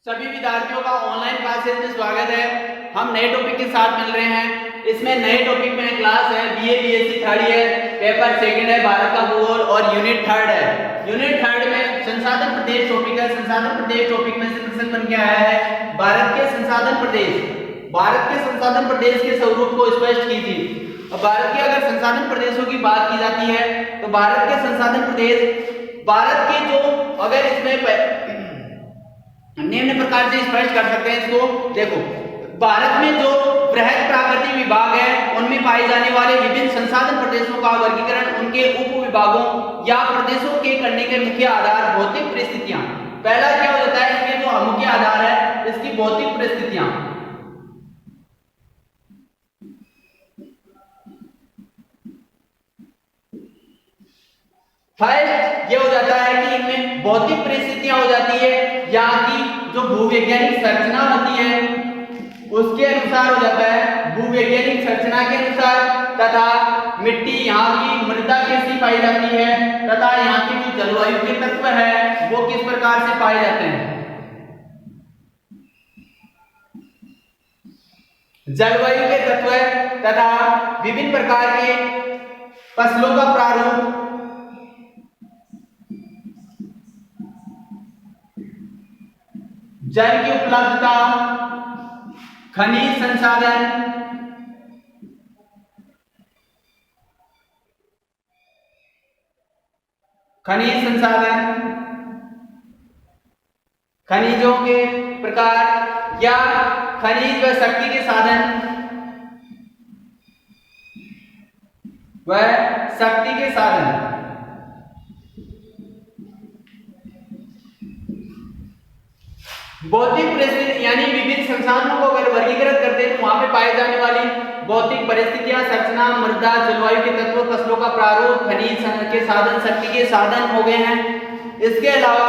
सभी विद्यार्थियों का ऑनलाइन क्लासेस में स्वागत है। हम नए टॉपिक के साथ मिल रहे हैं। इसमें नए टॉपिक में क्लास है BA BSc third year, paper second है भारत का भूगोल और यूनिट थर्ड है। यूनिट थर्ड में संसाधन प्रदेश टॉपिक है। संसाधन प्रदेश टॉपिक में से प्रश्न बन के आया है भारत के संसाधन प्रदेश। भारत के संसाधन प्रदेश के स्वरूप को स्पष्ट कीजिए। अब भारत के अगर संसाधन प्रदेशों की बात की जाती है तो भारत के संसाधन प्रदेश भारत के जो अगर इसमें निम्न प्रकार से स्पष्ट कर सकते हैं इसको। देखो, भारत में जो बृहद प्राकृतिक विभाग है उनमें पाए जाने वाले विभिन्न संसाधन प्रदेशों का वर्गीकरण उनके उप विभागों या प्रदेशों के करने के मुख्य आधार भौतिक परिस्थितियां। पहला क्या हो जाता है, इसके जो मुख्य आधार है इसकी भौतिक परिस्थितियां। फर्स्ट ये हो जाता है कि इनमें भौतिक परिस्थितियां हो जाती है, यहाँ की जो भूवैज्ञानिक संरचना होती है उसके अनुसार हो जाता है, भूवैज्ञानिक संरचना के अनुसार, तथा मिट्टी यहाँ की मृदा कैसी पाई जाती है तथा यहाँ की जो जलवायु के तत्व है वो किस प्रकार से पाए जाते हैं। जलवायु के तत्व तथा विभिन्न प्रकार के फसलों का प्रारूप, जल की उपलब्धता, खनिज संसाधन, खनिजों के प्रकार या खनिज व शक्ति के साधन भौतिक परिस्थिति यानी विभिन्न संसाधनों को अगर वर्गीकृत करते हैं तो वहां पे पाए जाने वाली भौतिक परिस्थितियां, संरचना, मृदा, जलवायु के तत्व, फसलों का प्रारूप, खनिज के साधन, शक्ति के साधन हो गए हैं। इसके अलावा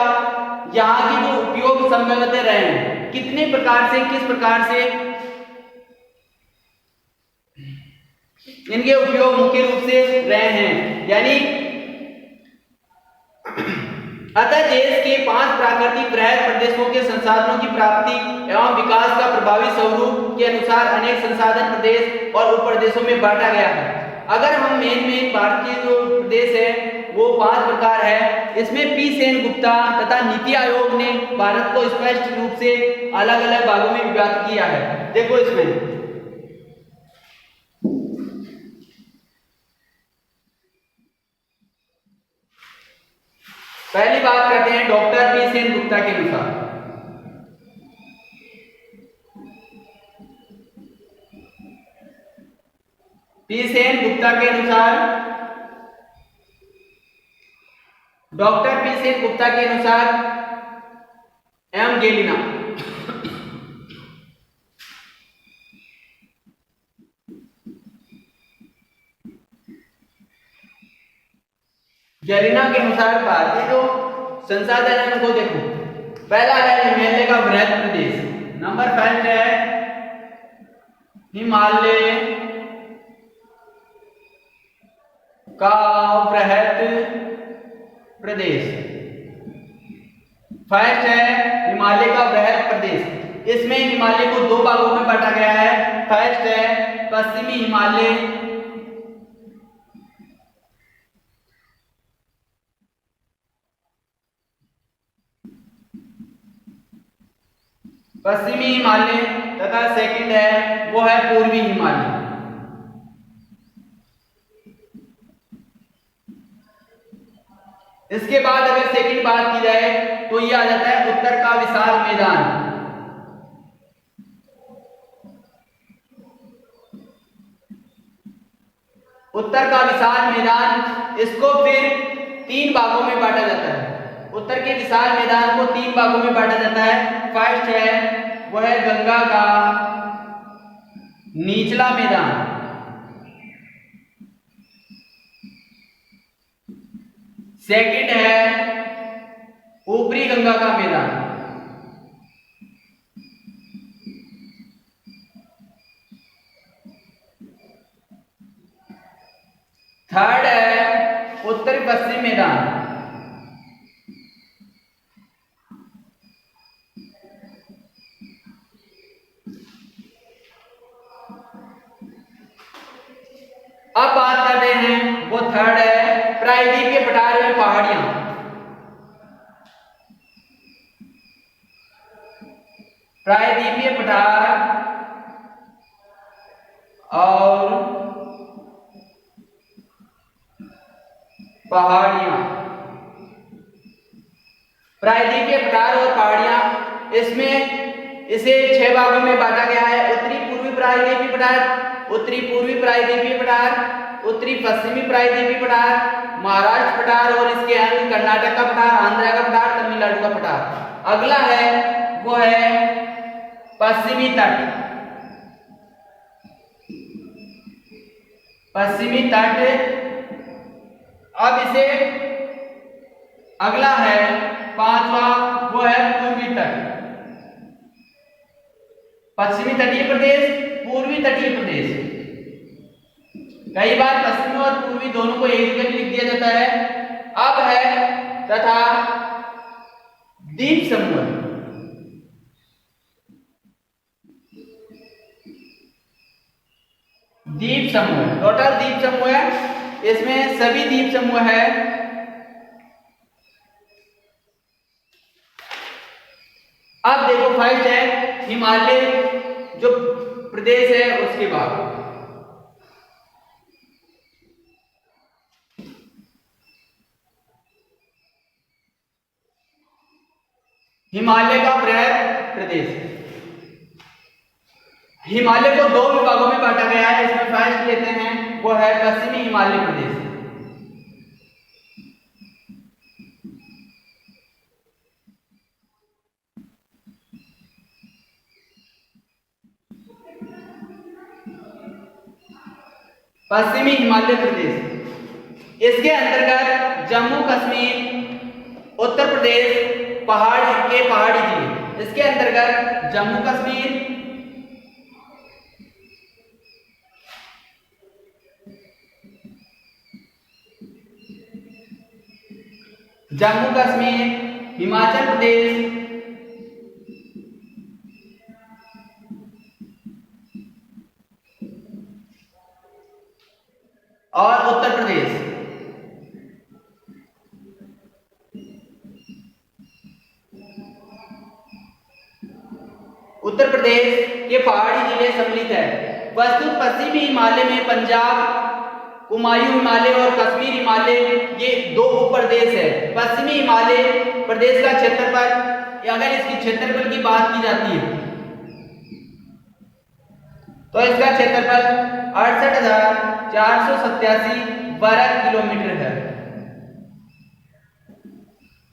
यहाँ की जो उपयोग संभवतः रहे हैं, कितने प्रकार से, किस प्रकार से इनके उपयोग मुख्य रूप से रहे हैं, यानी अतः देश के 5 प्राकृतिक बृहद प्रदेशों के संसाधनों की प्राप्ति एवं विकास का प्रभावी स्वरूप के अनुसार अनेक संसाधन प्रदेश और उप प्रदेशों में बांटा गया है। अगर हम मेन भारतीय जो प्रदेश है वो 5 प्रकार है। इसमें पी सेनगुप्ता तथा नीति आयोग ने भारत को स्पष्ट रूप से अलग अलग भागों में विभाजित किया है। देखो, इसमें पहली बात करते हैं डॉक्टर पी सेनगुप्ता के अनुसार। पी सेनगुप्ता के अनुसार, डॉक्टर पी सेनगुप्ता के अनुसार एम गेलिना के अनुसार भारतीय जो संसाधन है उनको देखो। पहला है हिमालय का बृहद प्रदेश, नंबर 5 है हिमालय का बृहद प्रदेश। फर्स्ट है हिमालय का बृहद प्रदेश। इसमें हिमालय को 2 भागों में बांटा गया है। फर्स्ट है पश्चिमी हिमालय, तथा सेकंड है वो है पूर्वी हिमालय। इसके बाद अगर सेकंड बात की जाए तो ये आ जाता है उत्तर का विशाल मैदान। उत्तर का विशाल मैदान, इसको फिर 3 भागों में बांटा जाता है। उत्तर के विशाल मैदान को 3 भागों में बांटा जाता है। फर्स्ट है वह है गंगा का निचला मैदान, सेकंड है ऊपरी गंगा का मैदान, थर्ड है उत्तर पश्चिम मैदान। हैं वो थर्ड है प्रायद्वीपीय पठार में पहाड़ियां। प्रायद्वीपीय पठार और पहाड़ियां। प्रायद्वीपीय पठार और पहाड़ियां, इसमें इसे 6 भागों में बांटा गया है। उत्तरी पूर्वी प्रायद्वीपीय पठार, उत्तरी पूर्वी प्रायद्वीपीय पठार, उत्तरी पश्चिमी प्रायद्वीपीय पठार, महाराष्ट्र पठार और इसके अंग कर्नाटक का पठार, आंध्र का पठार, तमिलनाडु का पठार। अगला है वो है पश्चिमी तट। पश्चिमी तट, अब इसे अगला है 5वां, वो है पूर्वी तट। पश्चिमी तटीय प्रदेश, पूर्वी तटीय प्रदेश। कई बार पश्चिमी और पूर्वी दोनों को एक जगह लिख दिया जाता है। अब है तथा द्वीप समूह। द्वीप समूह, टोटल द्वीप समूह है, इसमें सभी द्वीप समूह है। अब देखो फर्स्ट है हिमालय जो प्रदेश है उसके बाद। हिमालय का बृहद प्रदेश। हिमालय को 2 विभागों में बांटा गया है। इसमें फर्स्ट लेते हैं वो है पश्चिमी हिमालय प्रदेश। पश्चिमी हिमालय प्रदेश, इसके अंतर्गत जम्मू कश्मीर, उत्तर प्रदेश, पहाड़ के पहाड़ी जिले, इसके अंतर्गत जम्मू कश्मीर, जम्मू कश्मीर, हिमाचल प्रदेश, और उत्तर प्रदेश। उत्तर प्रदेश के पहाड़ी जिले सम्मिलित है। वस्तुत पश्चिमी हिमालय में पंजाब, कुमायूं हिमालय और कश्मीर हिमालय ये 2 उपप्रदेश है। पश्चिमी हिमालय प्रदेश का क्षेत्रफल, अगर इसकी क्षेत्रफल की बात की जाती है तो इसका क्षेत्रफल 68,487 वर्ग किलोमीटर है।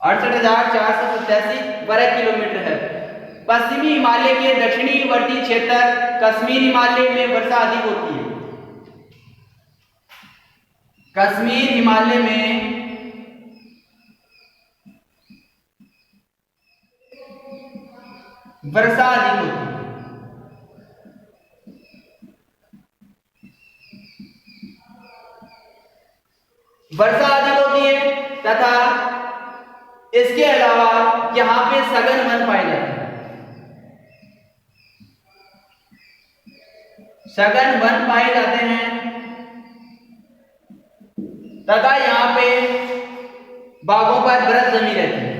68,487 वर्ग किलोमीटर है। पश्चिमी हिमालय के दक्षिणीवर्ती क्षेत्र कश्मीर हिमालय में वर्षा अधिक होती है। कश्मीर हिमालय में वर्षा अधिक होती है। वर्षा अधिक होती है तथा इसके अलावा यहां पे सघन वन पाए जाते हैं। सघन वन पाए जाते हैं तथा यहां पे बागों पर बर्फ जमी रहती है।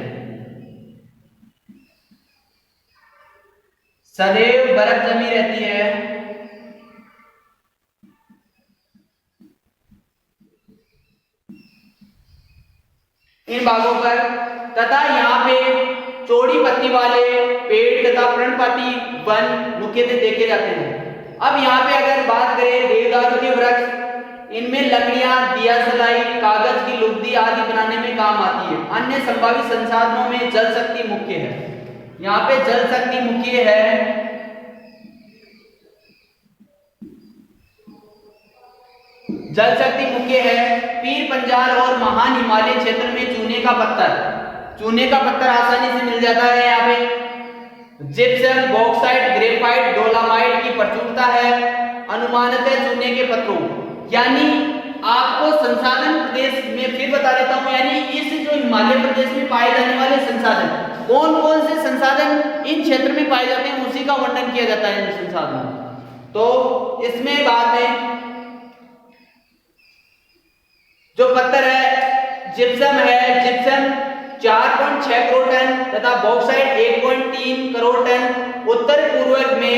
सदैव बर्फ जमी रहती है। इन बागों पर तथा यहाँ पे चौड़ी पत्ती वाले पेड़ तथा पर्णपाती वन मुख्यतः देखे जाते हैं। अब यहाँ पे अगर बात करें देवदारू के वृक्ष, इनमें लकड़ियां, दिया सलाई, कागज की लुगदी आदि बनाने में काम आती है। अन्य संभावित संसाधनों में जल शक्ति मुख्य है। यहाँ पे जल शक्ति मुख्य है। जल शक्ति मुख्य है। पीर पंजाल और महान हिमालय क्षेत्र में चूने का पत्थर आसानी से मिल जाता है। यहाँ पे जिप्सम, बॉक्साइट, ग्रेफाइट, डोलामाइट की प्रचुरता है। अनुमानतः चूने के पत्थरों, यानी आपको संसाधन प्रदेश में फिर बता देता हूं, यानी इस जो हिमालय प्रदेश में पाए जाने वाले संसाधन, कौन कौन से संसाधन इन क्षेत्र में पाए जाते हैं उसी का वर्णन किया जाता है इन संसाधनों। तो इसमें बाद में जो पत्थर है जिप्सम है, जिप्सम 4.6 करोड़ टन तथा बॉक्साइट 1.3 करोड़ टन। उत्तर पूर्व में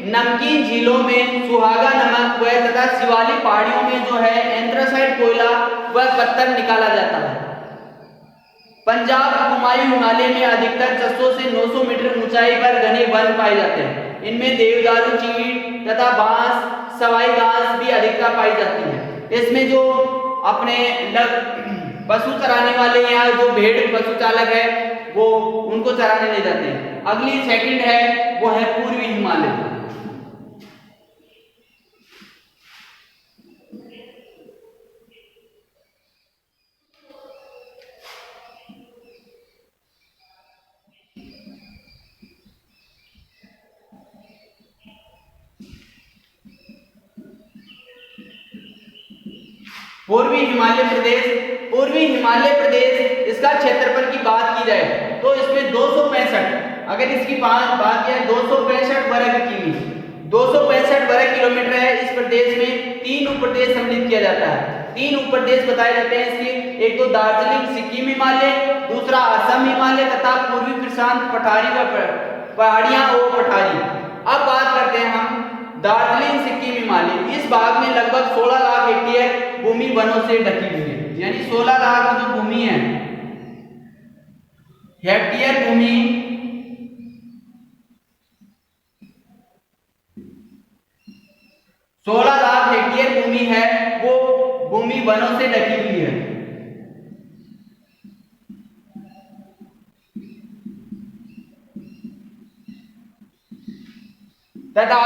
नमकीन झीलों में सुहागा नमक व तथा शिवालिक पहाड़ियों में जो है एंथ्रासाइट कोयला व पत्थर निकाला जाता है। पंजाब कुमायूं हिमालय में अधिकतर 600 से 900 मीटर ऊंचाई पर घने वन पाए जाते हैं। इनमें देवदारू, चीड़ तथा बांस, सवाई घास भी अधिकता पाई जाती है। इसमें जो अपने पशु चराने वाले या जो भेड़ पशु चालक है वो उनको चराने ले जाते हैं। अगली सेकंड है वो है पूर्वी हिमालय। पूर्वी हिमालय प्रदेश इसका क्षेत्रफल की बात की जाए तो इसमें 265, अगर इसकी बात किया 265 वर्ग किमी 265 वर्ग किलोमीटर है। इस प्रदेश में 3 उपप्रदेश सम्मिलित किया जाता है। 3 उपप्रदेश बताए जाते हैं इसके, एक तो दार्जिलिंग सिक्किम हिमालय, दूसरा असम हिमालय तथा पूर्वी प्रशांत पहाड़ियां और पठारी। अब बात करते हैं हम दार्जिलिंग सिक्किम हिमालय। इस भाग में लगभग 16 लाख हेक्टेयर भूमि वनों से ढकी हुई है, यानी 16 लाख जो भूमि है हेक्टेयर भूमि 16 लाख हेक्टेयर भूमि है वो भूमि वनों से ढकी हुई है। तथा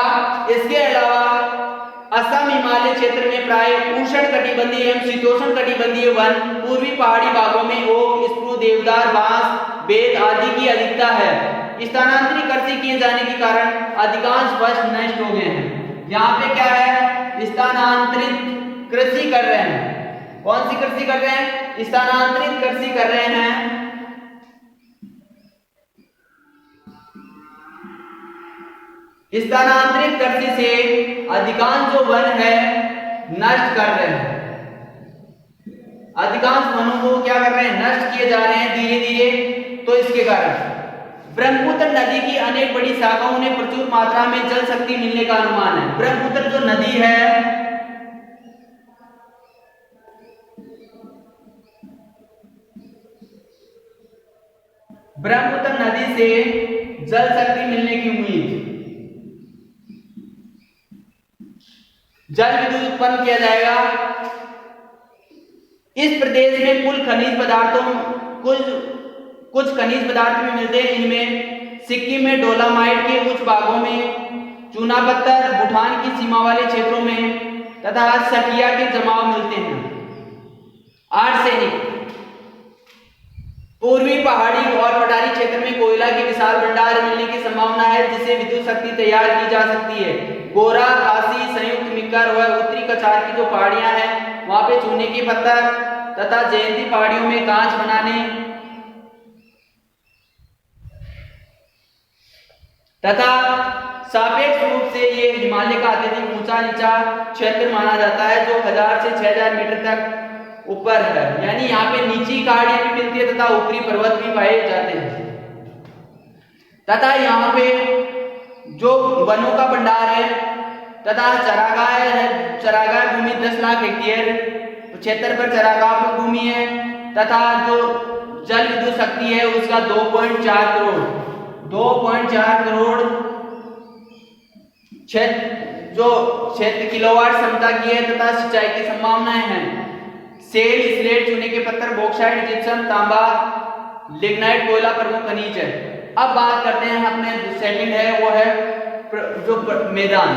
इसके अलावा असम हिमालय क्षेत्र में प्राय उष्णकटिबंधीय एवं शीतोष्ण कटिबंधीय वन, पूर्वी पहाड़ी भागों में ओक, स्प्रूस, देवदार, बांस, बेल आदि की अधिकता है। स्थानांतरित कृषि किए जाने के कारण अधिकांश वृक्ष नष्ट हो गए हैं। यहाँ पे क्या है, स्थानांतरित कृषि कर रहे हैं। कौन सी कृषि कर रहे हैं? स्थानांतरित कृषि कर रहे हैं। स्थानांतरित कृषि से अधिकांश जो वन है नष्ट कर रहे हैं। अधिकांश वनों को क्या कर रहे हैं? नष्ट किए जा रहे हैं धीरे धीरे। तो इसके कारण ब्रह्मपुत्र नदी की अनेक बड़ी शाखाओं ने प्रचुर मात्रा में जल शक्ति मिलने का अनुमान है। ब्रह्मपुत्र जो नदी है ब्रह्मपुत्र नदी से जल शक्ति मिलने की उम्मीद, जल विद्युत उत्पन्न किया जाएगा। इस प्रदेश में कुछ खनिज पदार्थ भी मिलते हैं। इनमें सिक्किम में डोलामाइट के उच्च भागों में चूना पत्थर, भूटान की सीमा वाले क्षेत्रों में तथा सकिया के जमाव मिलते हैं। आर्सेनिक पूर्वी पहाड़ी और पठारी क्षेत्र में कोयला के विशाल भंडार मिलने की संभावना है जिससे विद्युत शक्ति तैयार की जा सकती है। गोरा, खासी, संयुक्त मिक्कर व उत्तरी कछार की जो पहाड़ियां हैं वहां पे चूने के पत्थर तथा जयंती पहाड़ियों में कांच बनाने तथा सापेक्ष रूप से ये हिमालय का अत्यधिक ऊंचा नीचा क्षेत्र माना जाता है जो 1000 से 6000 मीटर तक ऊपर है। यानी यहाँ पे नीची पहाड़ियां भी मिलती है तथा ऊपरी पर्वत भी पाए जाते हैं। तथा यहाँ पे जो वनों का भंडार है तथा चरागाह भूमि 10 लाख हेक्टेयर क्षेत्र पर चरागाह भूमि है तथा जो जल विद्युत शक्ति है उसका 2.4 करोड़ क्षेत्र किलोवाट क्षमता की है तथा सिंचाई की संभावनाएं हैं। सेल, स्लेट, चूने के पत्थर, बॉक्साइट, जिप्सम, तांबा, लिग्नाइट, कोयला प्रमुख खनिज है। अब बात करते हैं अपने सेकंड है वो है जो मैदान।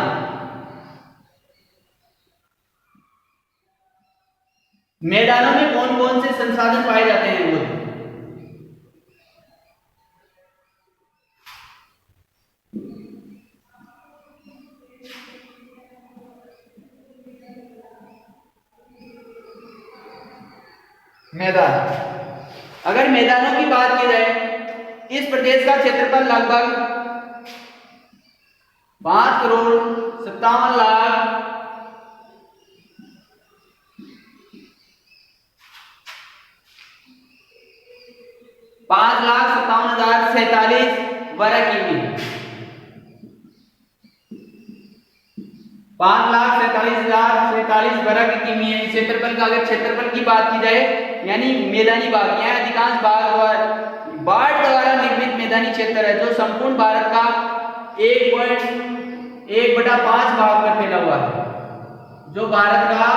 मैदानों में कौन कौन से संसाधन पाए जाते हैं? वो मैदान, अगर मैदानों की बात की जाए इस प्रदेश का क्षेत्रफल लगभग 5,57,00,000 5,57,047 वर्ग किमी। 5,47,047 वर्ग किमी है क्षेत्रफल का। अगर क्षेत्रफल की बात की जाए यानी मैदानी भाग, यह अधिकांश बाढ़ द्वारा निर्मित मैदानी क्षेत्र है जो संपूर्ण भारत का 1.1/5 भाग पर फैला हुआ है। जो भारत का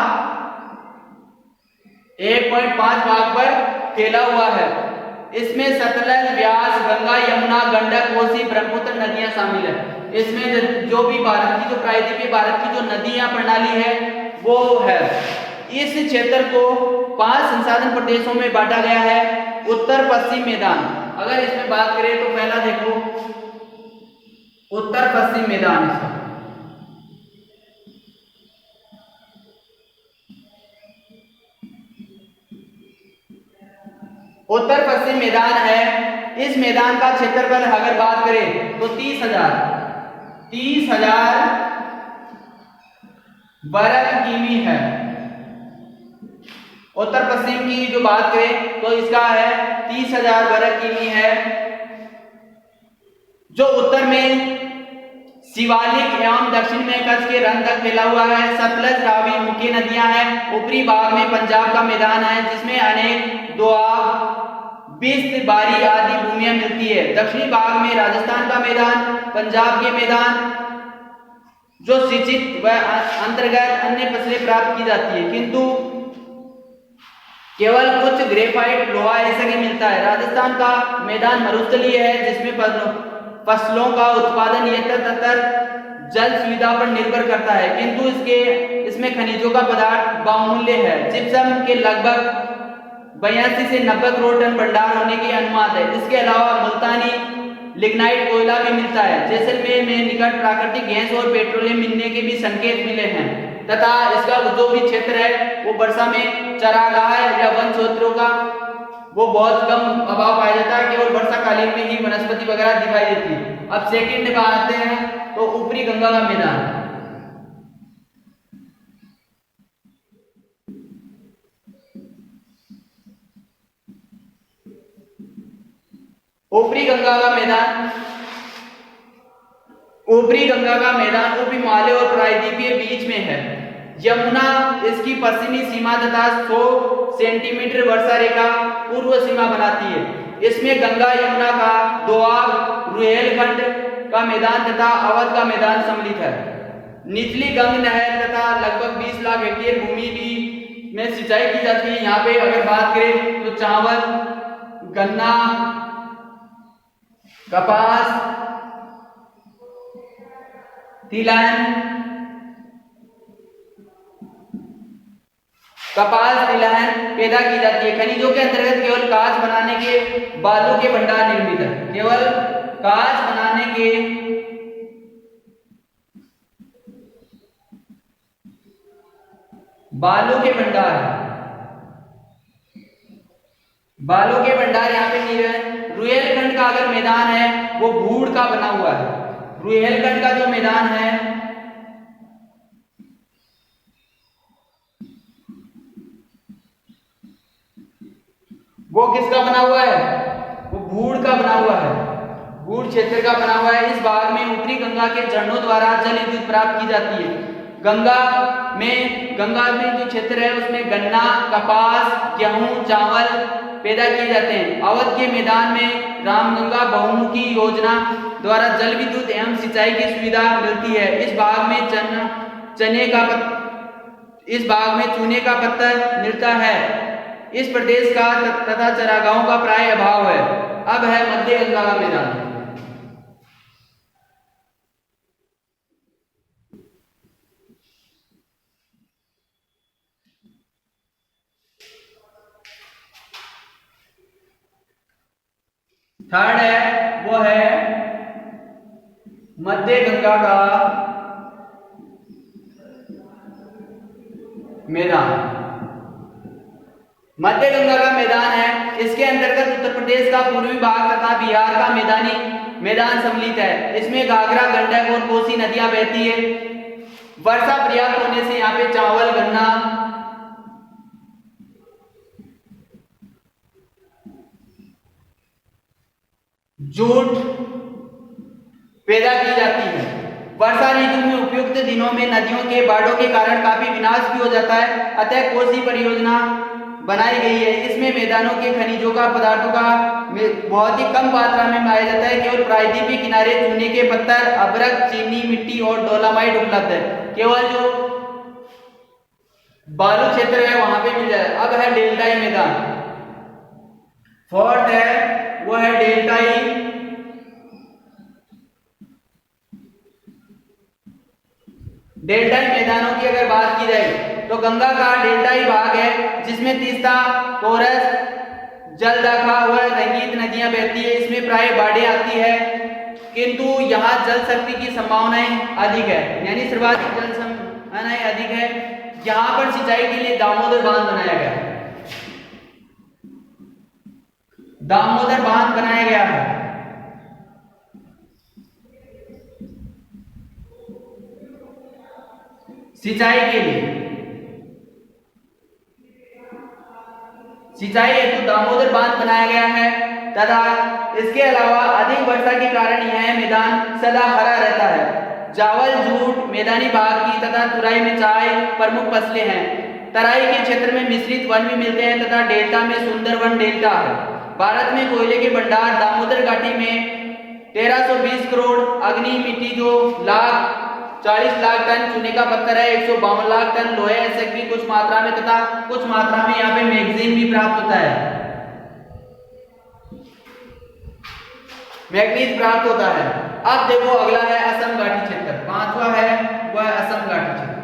1.5 भाग पर फैला हुआ है। इसमें सतलज, व्यास, गंगा, यमुना, गंडक, कोसी, ब्रह्मपुत्र नदियां शामिल है। इसमें जो भी भारत की जो प्रायद्वीपीय भारत की जो नदियां प्रणाली है वो है। इस क्षेत्र को 5 संसाधन प्रदेशों में बांटा गया है। उत्तर पश्चिम मैदान, अगर इसमें बात करें तो पहला देखो उत्तर पश्चिम मैदान। उत्तर पश्चिम मैदान है। इस मैदान का क्षेत्रफल अगर बात करें तो 30,000 वर्ग किमी है। उत्तर पश्चिम की जो बात करें तो इसका है 30,000 वर्ग किमी है। जो उत्तर में शिवालिक एवं दक्षिण में कच्छ के रन तक फैला हुआ है। सतलज, रावी मुख्य नदियां हैं। ऊपरी भाग में पंजाब का मैदान है जिसमें अनेक दोआब, बिस्त, बारी आदि भूमियां मिलती है। दक्षिणी भाग में राजस्थान का मैदान, पंजाब के मैदान जो सिंचित व अंतर्गत अन्य फसलें प्राप्त की जाती है, किंतु केवल कुछ ग्रेफाइट लोहा ऐसा ही मिलता है। राजस्थान का मैदान मरुस्थलीय है जिसमें फसलों का उत्पादन यथातथ जल सुविधा पर निर्भर करता है, किंतु इसमें खनिजों का पदार्थ बहुमूल्य है। जिप्सम के लगभग 82 से 90 करोड़ टन भंडार होने की अनुमान है। इसके अलावा मुल्तानी लिग्नाइट कोयला भी मिलता है। जैसलमेर में निकट प्राकृतिक गैस और पेट्रोलियम मिलने के भी संकेत मिले हैं तथा इसका जो भी क्षेत्र है वो वर्षा में चरागाह या वन क्षेत्रों का वो बहुत कम अभाव पाया जाता है। केवल वर्षा कालीन में ही वनस्पति वगैरह दिखाई देती है। अब सेकंड में आते हैं तो ऊपरी गंगा का मैदान। ऊपरी गंगा का मैदान उप हिमालय और प्रायद्वीपीय बीच में है। यमुना इसकी पश्चिमी सीमा तथा 100 सेंटीमीटर वर्षा रेखा पूर्व सीमा बनाती है। इसमें गंगा यमुना का दोआब, रुहेलखंड का मैदान तथा अवध का मैदान सम्मिलित है। निचली गंग नहर तथा लगभग 20 लाख हेक्टेयर भूमि भी में सिंचाई की जाती है। यहाँ पे अगर बात करें तो चावल, गन्ना, कपास, तिलहन पैदा की जाती है। खनिजों के अंतर्गत केवल कांच बनाने के बालू के भंडार निर्मित है। केवल कांच बनाने के बालू के भंडार यहाँ पे नहीं है। रुहेलखंड का अगर मैदान है वो भूड़ का बना हुआ है। रुहेलखंड का जो मैदान है वो किसका बना हुआ है? वो भूड़ का बना हुआ है, भूड़ क्षेत्र का बना हुआ है। इस भाग में ऊपरी गंगा के झरनों द्वारा जल विद्युत प्राप्त की जाती है। गंगा में जो क्षेत्र है उसमें गन्ना, कपास, गेहूं, चावल पैदा किए जाते हैं। अवध के मैदान में रामगंगा बहुमुखी योजना द्वारा जल विद्युत एवं सिंचाई की सुविधा मिलती है। इस भाग में चूने का पत्थर मिलता है। इस प्रदेश का तथा चरागाहों का प्राय अभाव है। अब है मध्य गंगा का मैदान। थर्ड है वो है मध्य गंगा का मैदान। मध्य गंगा का मैदान है। इसके अंतर्गत उत्तर प्रदेश का पूर्वी भाग तथा बिहार का मैदान सम्मिलित है। इसमें घाघरा, गंडक और कोसी नदियां बहती है। वर्षा पर्याप्त होने से यहाँ पे चावल, गन्ना, जूट पैदा की जाती है। वर्षा ऋतु में उपयुक्त दिनों में नदियों के बाढ़ों के कारण काफी विनाश भी हो जाता है। अतः कोसी परियोजना बनाई गई है। इसमें मैदानों के खनिजों का पदार्थों का बहुत ही कम मात्रा में पाया जाता है। केवल प्रायद्वीपीय किनारे चूने के पत्थर, अभ्रक, चीनी मिट्टी और डोलामाइट उपलब्ध है। केवल जो बालू क्षेत्र है वहां पे मिल जाए। अब है डेल्टाई मैदान। फोर्थ है वो है डेल्टाई मैदानों की अगर बात की जाए तो गंगा का डेल्टाई भाग है जिसमें तीस्ता, टोरस, जलदाखा व रंगीत नदियां बहती है। इसमें प्राय बाढ़ें आती है किंतु यहाँ जल शक्ति की संभावनाएं अधिक है, यानी सर्वाधिक जल संभावनाएं अधिक है। यहाँ पर सिंचाई के लिए दामोदर बांध बनाया गया है। दामोदर बांध बनाया गया है। सिंचाई के लिए सिंचाई हेतु दामोदर बांध बनाया गया है तथा इसके अलावा अधिक वर्षा के कारण यह मैदान सदा हरा रहता है। चावल, जूट, मैदानी भाग की तथा तुराई में चाय प्रमुख फसलें हैं। तराई के क्षेत्र में मिश्रित वन भी मिलते हैं तथा डेल्टा में सुंदरवन डेल्टा है। भारत में कोयले के भंडार दामोदर घाटी में 1320 करोड़, अग्नि मिट्टी जो 40 लाख टन, चूने का पत्थर है 152 लाख टन, लोहे ऐसे भी कुछ मात्रा में तथा कुछ मात्रा में यहाँ पे मैग्नीज भी प्राप्त होता है। मैग्नीज प्राप्त होता है। अब देखो अगला है असम घाटी क्षेत्र। पांचवा है वह असम घाटी क्षेत्र।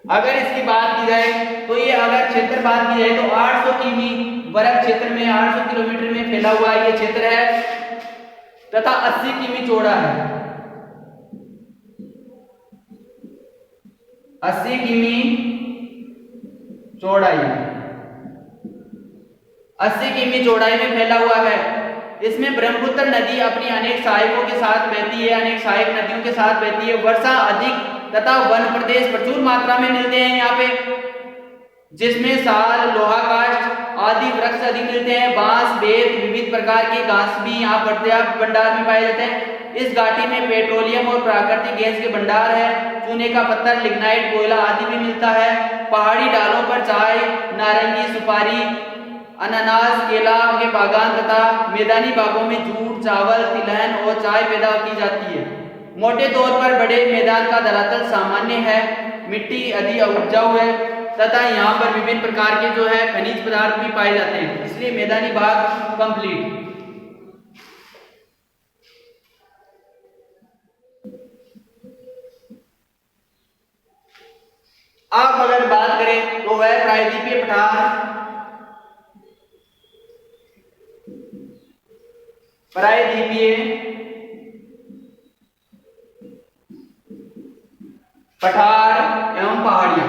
अगर इसकी बात की जाए तो ये अगर क्षेत्र बात की जाए तो 800 किमी वर्ग क्षेत्र में 800 किलोमीटर में फैला हुआ ये क्षेत्र है तथा 80 किमी चौड़ा है। 80 किमी चौड़ाई 80 किमी चौड़ाई में फैला हुआ है। इसमें ब्रह्मपुत्र नदी अपनी अनेक सहायकों के साथ बहती है, अनेक सहायक नदियों के साथ बहती है। वर्षा अधिक तथा वन प्रदेश प्रचुर मात्रा में मिलते हैं यहाँ पे, जिसमें साल, लोहा काष्ठ आदि वृक्ष अधिक मिलते हैं। बांस, बेत, विविध प्रकार के घास भी यहाँ पर्याप्त भंडार में पाए जाते हैं। इस घाटी में पेट्रोलियम और प्राकृतिक गैस के भंडार है। चूने का पत्थर, लिग्नाइट, कोयला आदि भी मिलता है। पहाड़ी ढालों पर चाय, नारंगी, सुपारी, अनानास, केला के बागान तथा मैदानी बागों में जूट, चावल, तिलहन और चाय पैदा की जाती है। मोटे तौर पर बड़े मैदान का धरातल सामान्य है, मिट्टी अधिक उपजाऊ है तथा यहाँ पर विभिन्न प्रकार के जो है खनिज पदार्थ भी पाए जाते हैं, इसलिए मैदानी भाग कंप्लीट। अब अगर बात करें तो वह प्रायद्वीपीय पठार। प्रायद्वीपीय पठार एवं पहाड़ियां।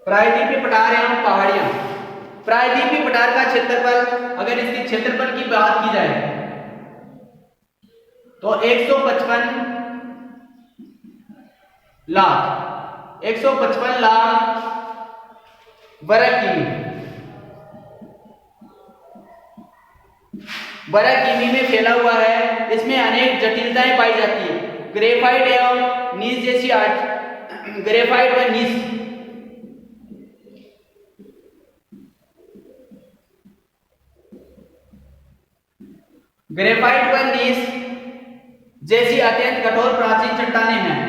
प्रायद्वीपीय पठार एवं पहाड़ियां। प्रायद्वीपीय पठार का क्षेत्रफल, अगर इसके क्षेत्रफल की बात की जाए तो 155 लाख वर्ग किमी में फैला हुआ है। इसमें अनेक जटिलताएं पाई जाती है। ग्रेफाइट एवं नीस जैसी ग्रेफाइट व नीस ग्रेफाइट व नीस जैसी अत्यंत कठोर प्राचीन चट्टानें हैं।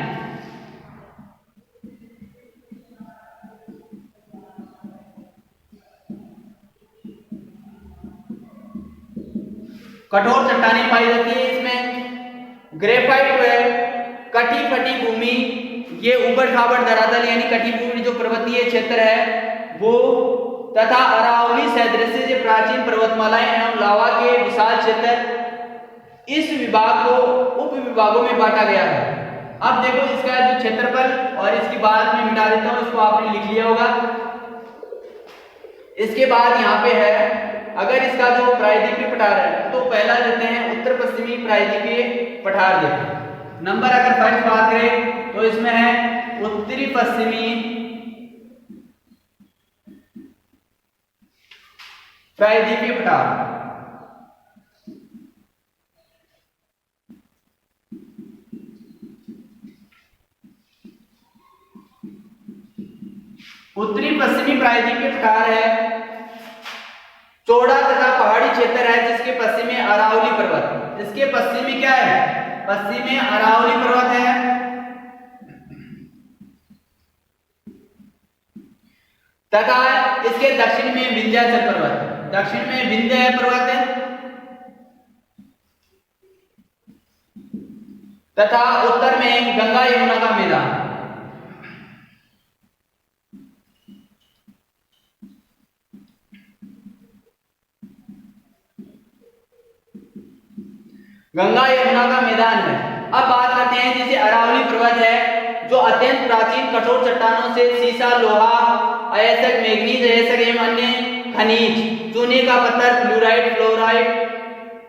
कठोर चट्टानें पाई जाती है इसमें। ग्रेफाइट व कटी फटी भूमि, ये उबड़ खाबड़ धरातल यानी कटी भूमि जो पर्वतीय क्षेत्र है वो, तथा अरावली सदृश से प्राचीन पर्वतमालाएं एवं लावा के विशाल क्षेत्र, इस विभाग को उप विभागों में बांटा गया है। अब देखो इसका जो क्षेत्रफल, और इसकी बात मैं मिटा देता हूं, इसको आपने लिख लिया होगा। इसके बाद यहाँ पे है अगर इसका जो प्रायद्वीपीय पठार है तो पहला लेते हैं उत्तर पश्चिमी प्रायद्वीपीय पठार लेते हैं। नंबर अगर फर्स्ट बात करें तो इसमें है उत्तरी पश्चिमी प्रायद्वीपीय पठार। उत्तरी पश्चिमी प्रायद्वीपीय पठार है चौड़ा तथा पहाड़ी क्षेत्र है जिसके पश्चिम में अरावली पर्वत, इसके पश्चिम में क्या है, पश्चिम में अरावली पर्वत है तथा इसके दक्षिण में विंध्याचल पर्वत, दक्षिण में विंध्य पर्वत है तथा उत्तर में गंगा यमुना का मैदान। गंगा यमुना का मैदान है। अब बात करते हैं जैसे अरावली पर्वत है जो अत्यंत प्राचीन कठोर चट्टानों से सीसा, लोहा, अयस्क, मैग्नीज, अयस्क एवं अन्य खनिज, चूने का पत्थर, फ्लोराइड,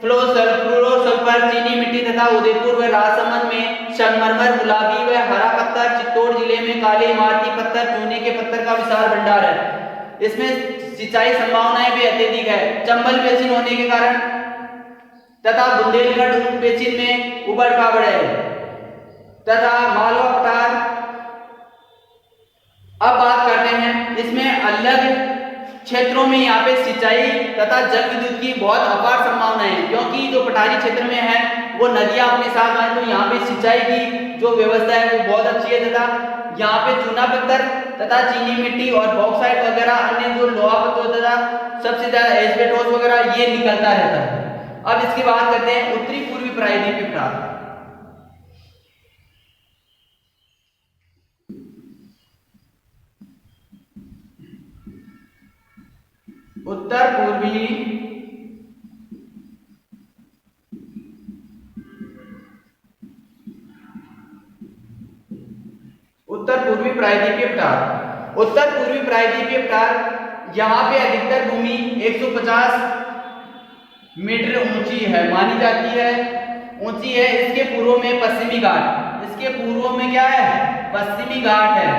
फ्लोरोसल्फर, चीनी मिट्टी तथा उदयपुर व राजसमंद में संगमरमर, गुलाबी व हरा पत्थर, चित्तौड़ जिले में काले इमारती पत्थर, चूने के पत्थर का विशाल भंडार है। इसमें सिंचाई संभावनाएं भी अत्यधिक है। चंबल बेसिन होने के कारण तथा बुंदेलखंड बेसिन में उबड़ खाबड़ है तथा मालवा पठार। अब बात करते हैं इसमें अलग क्षेत्रों में यहाँ पे सिंचाई तथा जल विद्युत की बहुत अपार संभावना है क्योंकि जो पठारी क्षेत्र में है वो नदियां अपने साथ आए तो यहाँ पे सिंचाई की जो व्यवस्था है वो बहुत अच्छी है तथा यहाँ पे चूना पत्थर तथा चीनी मिट्टी और बॉक्साइट वगैरह अन्य जो लोहा पत्थर तथा सबसे ज्यादा एस्बेस्टोस वगैरह ये निकलता रहता है। अब इसकी बात करते हैं उत्तरी पूर्वी प्रायद्वीपीय पठार। उत्तर पूर्वी प्रायद्वीपीय पठार। उत्तर पूर्वी प्रायद्वीपीय पठार यहाँ पे अधिकतर भूमि 150 मीटर ऊंची है मानी जाती है, ऊंची है। इसके पूर्व में पश्चिमी घाट, इसके पूर्व में क्या है, पश्चिमी घाट है,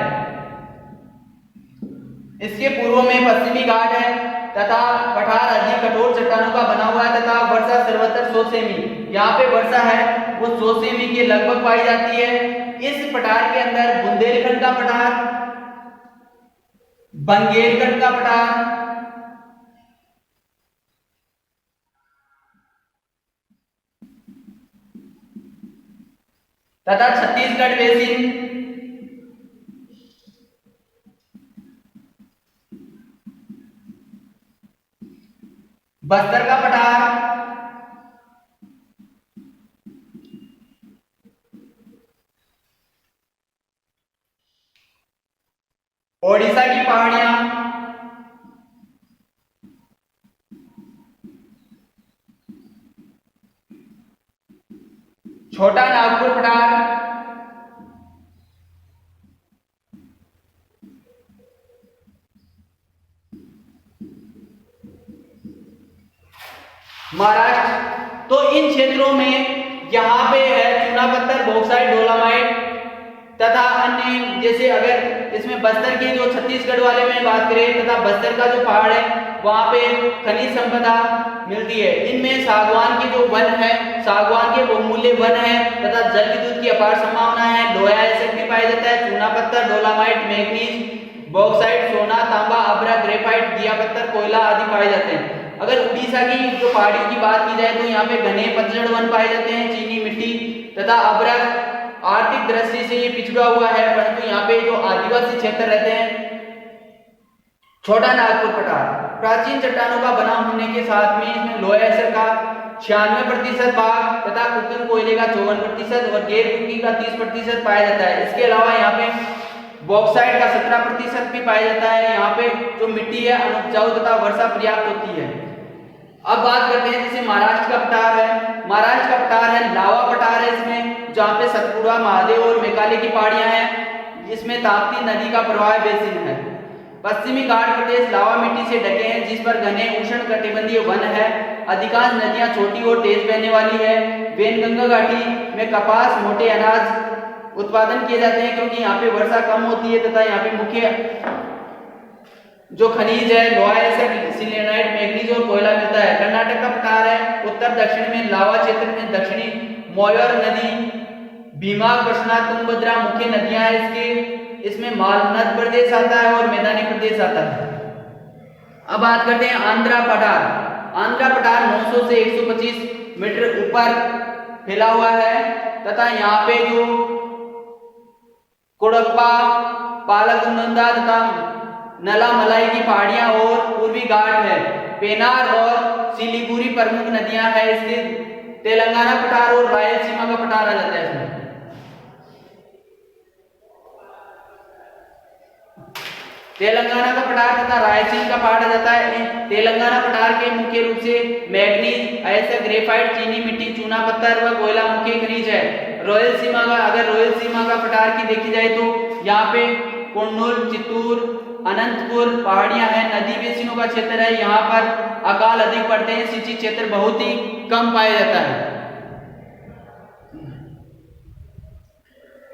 इसके पूर्व में पश्चिमी घाट है तथा पठार अधिक कठोर चट्टानों का बना हुआ है तथा वर्षा सर्वत्र 100 सेमी, यहाँ पे वर्षा है वो 100 सेमी के लगभग पाई जाती है। इस पठार के अंदर बुंदेलखंड का पठार, बंगेलखंड का पठार तथा छत्तीसगढ़ बेसिन, बस्तर का पठार, ओडिशा की पहाड़ियां, छोटा नागपुर पठार, महाराष्ट्र। तो इन क्षेत्रों में यहाँ पे है चूना पत्थर, बॉक्साइट, डोलामाइट तथा अन्य जैसे अगर इसमें बस्तर की जो छत्तीसगढ़ वाले में बात करें तथा बस्तर का जो पहाड़ है वहां पे खनिज संपदा मिलती है। इनमें सागवान के जो वन है, सागवान के बहुमूल्य वन है तथा जल विद्युत की अपार संभावना है। लोहा ऐसे भी पाया जाता है, चूना पत्थर, डोलामाइट, मैग्नीज, बॉक्साइट, सोना, तांबा, अभ्रा, ग्रेफाइट, दिया पत्थर, कोयला आदि पाए जाते हैं। अगर उड़ीसा की जो पहाड़ी की बात की जाए तो यहाँ पे घने पतझड़ वन पाए जाते हैं, चीनी मिट्टी तथा अभ्रा। आर्थिक दृष्टि से ये पिछड़ा हुआ है परंतु यहाँ पे जो आदिवासी क्षेत्र रहते हैं। छोटा नागपुर पठार प्राचीन चट्टानों का बना होने के साथ में इसमें लोहा ऐसर का 96% भाग तथा कुकिंग कोयले का 54% और गैर कुकिंग का 30% पाया जाता है। इसके अलावा यहाँ पे बॉक्साइट का 17% भी पाया जाता है। यहाँ पे जो मिट्टी है अनुपजाऊ तथा वर्षा पर्याप्त होती है। अब बात करते हैं जैसे महाराष्ट्र का पठार है। महाराष्ट्र का पठार है लावा पठार है इसमें, जहाँ पे सतपुड़ा, महादेव और मेकाले की पहाड़ियां हैं। इसमें ताप्ती नदी का प्रवाह बेसिन है। पश्चिमी घाट प्रदेश लावा मिट्टी से ढके हैं जिस पर घने उष्णकटिबंधीय वन है। अधिकांश नदियां छोटी और तेज बहने वाली है। वेनगंगा घाटी में कपास, मोटे अनाज उत्पादन किए जाते हैं क्योंकि यहाँ पे वर्षा कम होती है तथा यहाँ पे मुख्य जो खनिज है लोहा है, सिलिनाइट, मैग्नीज और कोयला मिलता है। कर्नाटक का पठार है। उत्तर दक्षिण में लावा क्षेत्र में दक्षिणी मोयर नदी, भीमा, कृष्णा, तुंगभद्रा मुख्य नदियां हैं। इसमें मध्य प्रदेश आता है और मैदानी प्रदेश आता है। अब बात करते हैं आंध्रा पठार। आंध्रा पठार 900 से 125 मीटर ऊपर फैला हुआ है तथा यहाँ पे जो कोडप्पा, पालगुंदा तथा नला मलाई की पहाड़ियां और पूर्वी घाट है। पेनार और सिलीगुड़ी प्रमुख नदियां हैं। इसके तेलंगाना पठार और रायलसीमा का पठार आ जाता है इसमें। तेलंगाना का पठार तथा रायलसीमा का पठार आ जाता है। तेलंगाना पठार के मुख्य रूप से मैग्नीज, ऐसा ग्रेफाइट, चीनी मिट्टी, चूना पत्थर व कोयला मुख्य खनिज है। रायलसीमा का अगर रायलसीमा का पठार की देखी जाए तो यहाँ पे कुर्नूल, चित्तूर, अनंतपुर पहाड़ियां हैं। नदी बेसिनों का क्षेत्र है। यहाँ पर अकाल अधिक पड़ते हैं। सिंचित क्षेत्र बहुत ही कम पाया जाता है।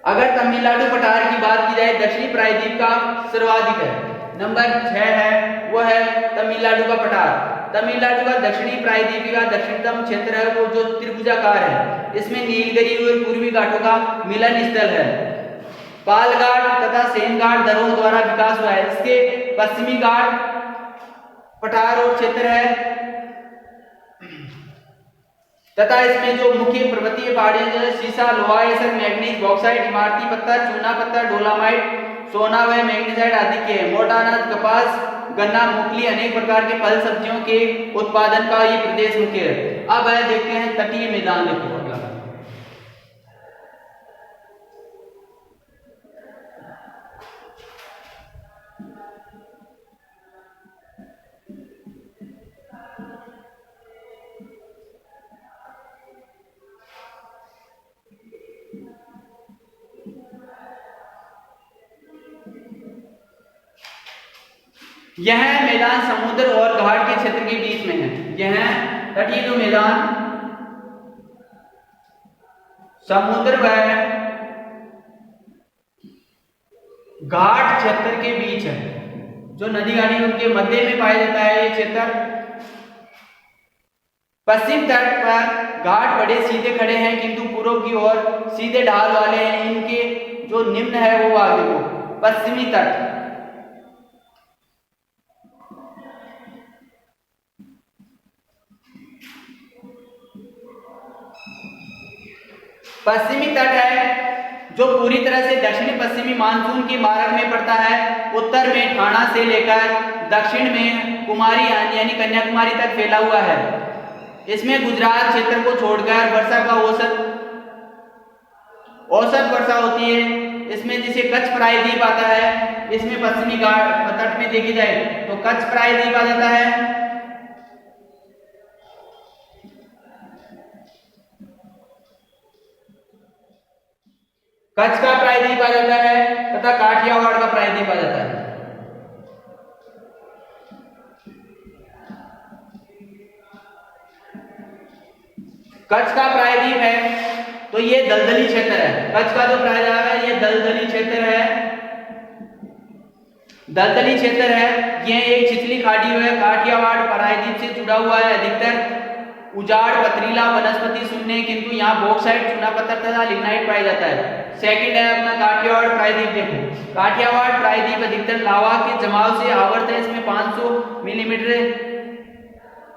अगर तमिलनाडु पठार की बात की जाए, दक्षिणी प्रायद्वीप का सर्वाधिक है। नंबर 6 है, वो है तमिलनाडु का पठार। तमिलनाडु का दक्षिणी प्रायद्वीप का दक्षिणतम क्षेत्र है वो जो त्रिभुजाकार है। इसमें नीलगिरी और पूर्वी घाटों का मिलन स्थल है। पाल घाट तथा सेन घाट दरों द्वारा विकास हुआ है। इसके पश्चिमी घाट पठार और क्षेत्र है तथा इसमें जो मुख्य पर्वतीय पहाड़ियां जैसे सीसा, लोहा, मैग्नीज, बॉक्साइट, इमारती पत्थर, चूना पत्थर, डोलामाइट, सोना व मैग्नीसाइट आदि के हैं। मोटा अनाज, कपास, गन्ना, मूंगफली, अनेक प्रकार के फल सब्जियों के उत्पादन का ये प्रदेश मुख्य है। अब देखते हैं तटीय मैदान। देखो यह मैदान समुद्र और घाट के क्षेत्र के बीच में है। यह तटीय जो मैदान समुद्र व घाट क्षेत्र के बीच है। जो नदी घाटी उनके मध्य में पाया जाता है। ये क्षेत्र पश्चिम तट पर घाट बड़े सीधे खड़े हैं किंतु पूर्व की ओर सीधे ढाल वाले हैं। इनके जो निम्न है वो आगे को पश्चिमी तट। पश्चिमी तट है जो पूरी तरह से दक्षिणी पश्चिमी मानसून के मार्ग में पड़ता है। उत्तर में ठाणा से लेकर दक्षिण में कुमारी यानी कन्याकुमारी तक फैला हुआ है। इसमें गुजरात क्षेत्र को छोड़कर वर्षा का औसत वर्षा होती है। इसमें जिसे कच्छ प्रायद्वीप आता है। इसमें पश्चिमी घाट तट में देखी जाए तो कच्छ प्रायद्वीप आ जाता है। कच्छ का प्रायद्वीप आ जाता है तथा काठियावाड़ का प्रायद्वीप आ जाता है। कच्छ का प्रायद्वीप है तो ये दलदली क्षेत्र है। कच्छ का जो प्रायद्वीप है ये दलदली क्षेत्र है। दलदली क्षेत्र है। यह एक छिछली खाड़ी है। काठियावाड़ प्रायद्वीप से जुड़ा हुआ है। अधिकतर उजाड़ पथरीला वनस्पति शून्य किंतु यहाँ बॉक्साइट, चूना पत्थर तथा लिग्नाइट पाया जाता है। सेकंड है अपना काठियावाड़ प्रायद्वीप। देखो काठियावाड़ प्रायद्वीप अधिकतर लावा के जमाव से आवृत है। इसमें 500 मिलीमीटर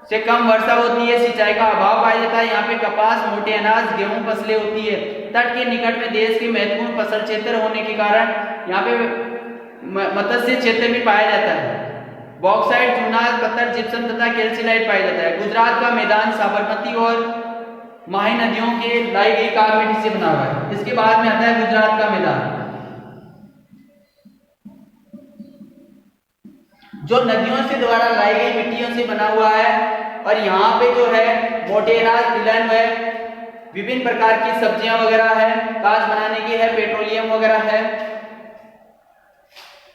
से कम वर्षा होती है। सिंचाई का अभाव पाया जाता है। यहाँ पे कपास, मोटे अनाज, गेहूं फसलें होती है। तट के निकट में देश के महत्वपूर्ण फसल क्षेत्र होने के कारण यहाँ पे मत्स्य क्षेत्र भी पाया जाता है। बॉक्साइट, चूना पत्थर, जिप्सम तथा कैल्सिलाइट पाया जाता है। गुजरात का मैदान साबरमती और माही नदियों के लाई गई काली मिट्टी से बना हुआ है। इसके बाद में आता है गुजरात का मैदान जो नदियों से द्वारा लाई गई मिट्टियों से बना हुआ है। और यहाँ पे जो है मोटे अनाज, तिलहन है, विभिन्न प्रकार की सब्जियां वगैरह है, कांच बनाने की है, पेट्रोलियम वगैरह है।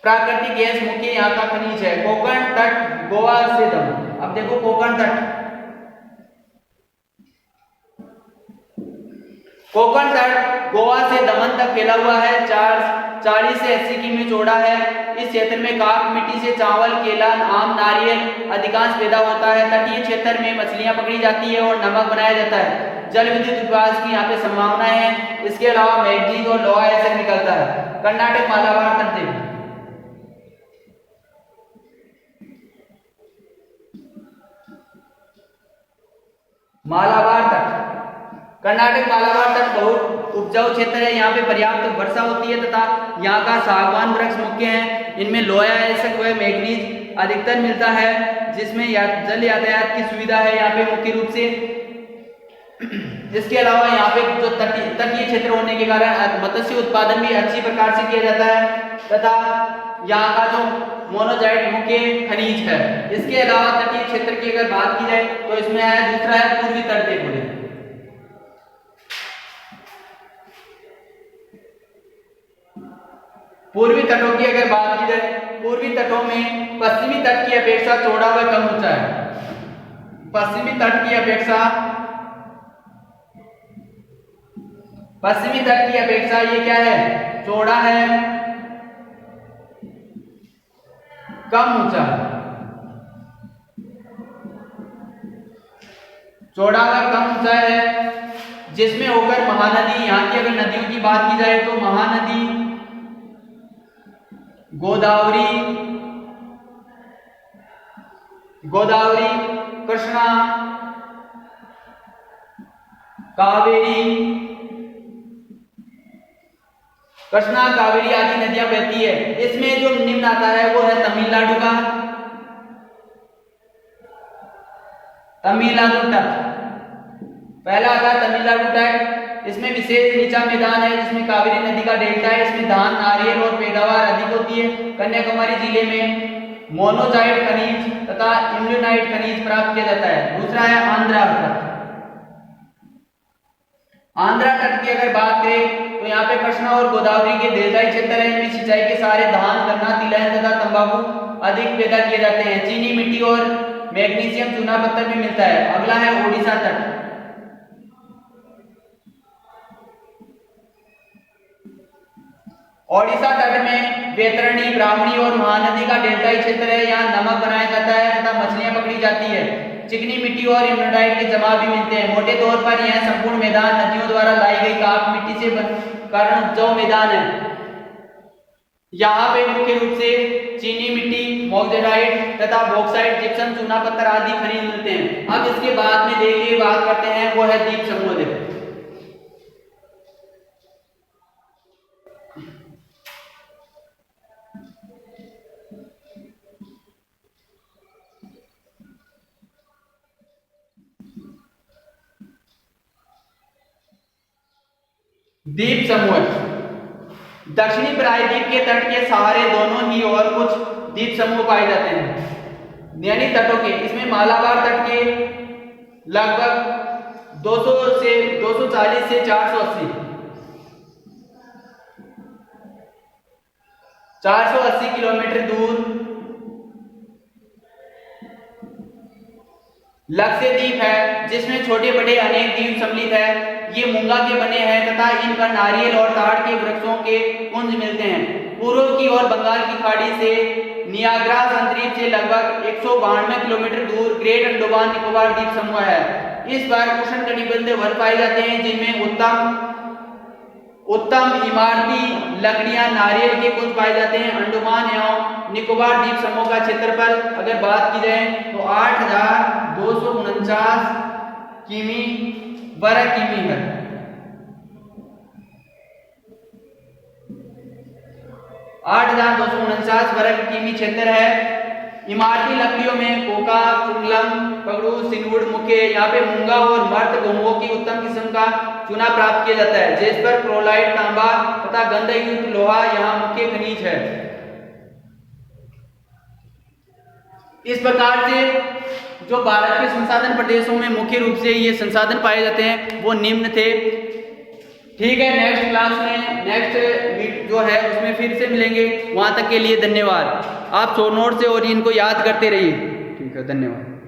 प्राकृतिक गैस मुख्य यहाँ का खनिज है। कोंकण तट गोवा से दमन। अब देखो कोंकण तट, कोंकण तट गोवा से दमन तक फैला हुआ है। 40 से 80 किमी चौड़ा है। इस क्षेत्र में काक मिट्टी से चावल, केला, आम, नारियल अधिकांश पैदा होता है। तटीय क्षेत्र में मछलियां पकड़ी जाती है और नमक बनाया जाता है। जल विद्युत विकास की यहाँ पे संभावनाएं हैं। इसके अलावा मैग्नीज और लोहा ऐसा निकलता है। कर्नाटक मालाबार तट देखो, मालाबार तट, कर्नाटक मालाबार तट बहुत उपजाऊ क्षेत्र है। यहाँ पे पर्याप्त वर्षा होती है तथा यहाँ का सागवान वृक्ष मुख्य है। इनमें लोहा ऐसा व मैग्नीज अधिकतर मिलता है, जिसमें जल यातायात की सुविधा है यहाँ पे मुख्य रूप से। इसके अलावा यहाँ पे जो तटीय क्षेत्र होने के कारण मत्स्य उत्पादन भी अच्छी प्रकार से किया जाता है तथा यहाँ का जो मोनोजाइट मुख्य खनिज है। इसके अलावा तटीय क्षेत्र की अगर बात की जाए तो इसमें है दूसरा है पूर्वी तट। देखो पूर्वी तटों की अगर बात की जाए, पूर्वी तटों में पश्चिमी तट की अपेक्षा चौड़ा व कम ऊंचा है। पश्चिमी तट की अपेक्षा ये क्या है, चौड़ा है, कम ऊंचा, चौड़ा व कम ऊंचा है, जिसमें होकर महानदी, यहाँ की अगर नदियों की बात की जाए तो महानदी, गोदावरी, कृष्णा, कावेरी आदि नदियां बहती है। इसमें जो निम्न आता है वो है तमिलनाडु का तमिलनाडु तट। पहला आता है तमिलनाडु तट। इसमें विशेष नीचा मैदान है जिसमें कावेरी नदी का डेल्टा है। इसमें धान, नारियल और पैदावार अधिक होती है। कन्याकुमारी जिले में मोनोजाइट खनिज तथा इम्यूनाइट खनिज प्राप्त किया जाता है। दूसरा है आंध्रा तट। आंध्रा तट की अगर बात करें तो यहाँ पे कृष्णा और गोदावरी के डेल्टाई क्षेत्र है। इनमें सिंचाई के सारे धान, गन्ना, तिलहन तथा तंबाकू अधिक पैदा किए जाते हैं। चीनी मिट्टी और मैग्नीशियम चूना पत्थर भी मिलता है। अगला है ओडिशा तट। ओडिशा तट में वैतरणी, ब्राह्मणी और महानदी का डेल्टाई क्षेत्र है। यहाँ नमक बनाया जाता है तथा मछलियां पकड़ी जाती है। चिकनी मिट्टी और इम्यूनाइट के जमा भी मिलते हैं। मोटे तौर पर यह संपूर्ण मैदान नदियों द्वारा लाई गई काक मिट्टी से कारण उपजाऊ मैदान है। यहाँ पे मुख्य रूप से चीनी मिट्टी, मोगजाइट तथा बॉक्साइट, जिप्सम, चूना पत्थर आदि खनिज मिलते हैं। अब इसके बाद में देखिए बात करते हैं वो है द्वीप समूह। द्वीप समूह दक्षिणी प्रायद्वीप के तट के सहारे दोनों ही और कुछ द्वीप समूह पाए जाते हैं। यानी तटों के, इसमें मालाबार तट के लगभग 240 से 480 किलोमीटर दूर लक्षद्वीप है, जिसमें छोटे बड़े अनेक द्वीप सम्मिलित है। ये मूंगा के बने हैं तथा इन पर नारियल और ताड़ के वृक्षों के पुंज मिलते हैं। पूर्व की ओर बंगाल की खाड़ी से नियाग्रा संद्वीप से लगभग 192 किलोमीटर दूर ग्रेट अंडमान निकोबार द्वीप समूह है। इस पर उष्णकटिबंधीय वन पाए जाते हैं, जिनमें उत्तम इमारती लकड़ियां, नारियल के पुंज पाए जाते हैं। अंडमान एवं निकोबार द्वीप समूह का क्षेत्रफल अगर बात की जाए तो 8,249 वर्ग किमी है। 8,249 वर्ग किमी क्षेत्र है। इमारती लकड़ियों में कोका, कुंगलम, पगड़ू, सिनवुड मुख्य। यहाँ पे मूंगा और मर्द गोमुओं की उत्तम किस्म का चूना प्राप्त किया जाता है, जिस पर क्लोराइड, तांबा तथा गंधयुक्त लोहा यहाँ मुख्य खनिज है। इस प्रकार से जो भारत के संसाधन प्रदेशों में मुख्य रूप से ये संसाधन पाए जाते हैं वो निम्न थे। ठीक है, नेक्स्ट क्लास में नेक्स्ट जो है उसमें फिर से मिलेंगे। वहाँ तक के लिए धन्यवाद। आप शो नोट से और इनको याद करते रहिए। ठीक है, धन्यवाद।